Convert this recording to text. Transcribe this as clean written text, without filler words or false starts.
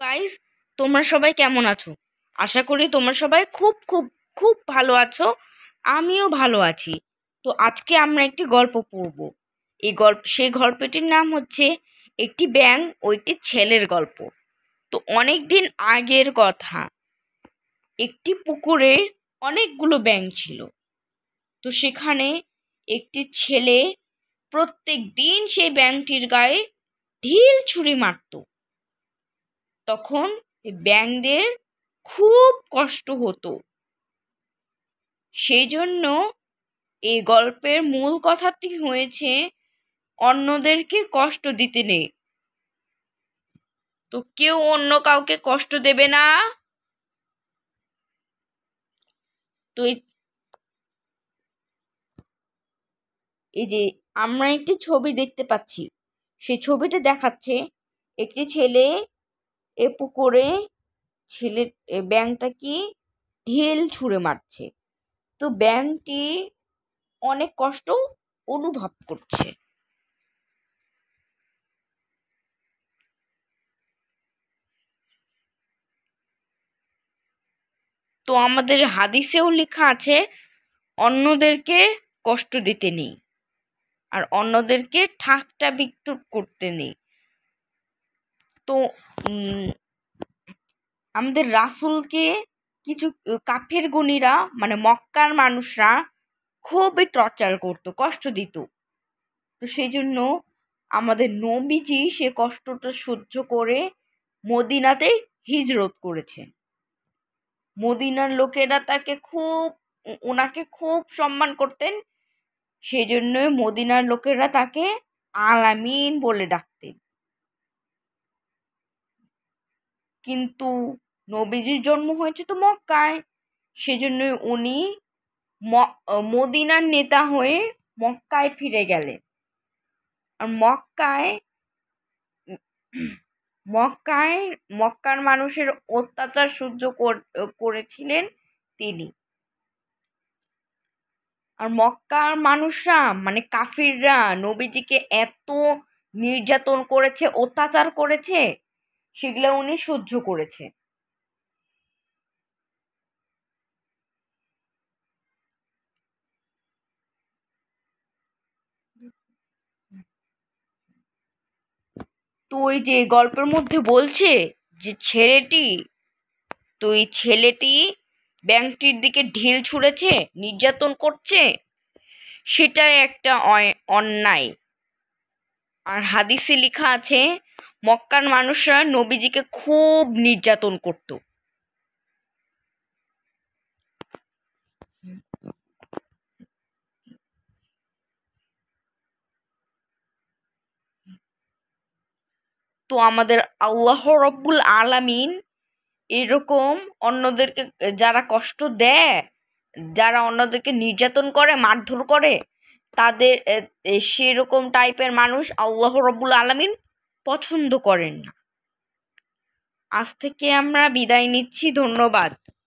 Guys, তোমরা সবাই কেমন আছো? আশা করি তোমরা সবাই খুব খুব খুব ভালো আছো। আমিও ভালো আছি। তো আজকে আমরা একটি গল্প পড়ব। সেই গল্পটির নাম হচ্ছে একটি ব্যাঙ ও একটি ছেলের গল্প। তো অনেক দিন আগের কথা, একটি পুকুরে অনেকগুলো ব্যাঙ ছিল। তো সেখানে একটি ছেলে প্রত্যেক দিন সেই ব্যাঙটির গায়ে ঢিল ছুরি মারত। তখন এই ব্যাঙদের খুব কষ্ট হতো। সেই জন্য এই গল্পের মূল কথাটি হয়েছে অন্যদেরকে কষ্ট দিতে নেই। তো কেউ অন্য কাউকে কষ্ট দেবে না। তো এই যে আমরা একটি ছবি দেখতে পাচ্ছি, সেই ছবিটা দেখাচ্ছে একটি ছেলে এ পুকুরে ব্যাঙটা কি ঢিল ছুঁড়ে মারছে। তো ব্যাঙটি অনেক কষ্ট অনুভব করছে। তো আমাদের হাদিসেও লেখা আছে অন্যদেরকে কষ্ট দিতে নেই আর অন্যদেরকে ঠাট্টা বিদ্রূপ করতে নেই। তো আমাদের রাসূলকে কিছু কাফের গুণীরা মানে মক্কার মানুষরা খুবই টর্চার করত, কষ্ট দিত। তো সেই জন্য আমাদের নবীজি সে কষ্টটা সহ্য করে মদিনাতে হিজরত করেছেন। মদিনার লোকেরা ওনাকে খুব সম্মান করতেন। সেই জন্য মদিনার লোকেরা তাকে আলামিন বলে ডাকতেন। কিন্তু নবীজির জন্ম হয়েছে তো মক্কায়, সেজন্য উনি মদিনার নেতা হয়ে মক্কায় ফিরে গেলেন। আর মক্কায় মক্কার মানুষের অত্যাচার সহ্য করেছিলেন তিনি। আর মক্কার মানুষরা মানে কাফিররা নবীজিকে এত নির্যাতন করেছে, অত্যাচার করেছে, সেগুলো উনি সহ্য করেছে। তো ওই যে গল্পের মধ্যে বলছে যে ছেলেটি ব্যাঙটির দিকে ঢিল ছুঁড়েছে, নির্যাতন করছে, সেটাই একটা অন্যায়। আর হাদিসে লেখা আছে মক্কার মানুষরা নবীজিকে খুব নির্যাতন করত। তো আমাদের আল্লাহ রব্বুল আলামিন এরকম অন্যদেরকে যারা কষ্ট দেয়, যারা অন্যদেরকে নির্যাতন করে, মারধর করে, তাদের সেরকম টাইপের মানুষ আল্লাহ রব্বুল আলামিন পছন্দ করেন না। আজ থেকে আমরা বিদায় নিচ্ছি। ধন্যবাদ।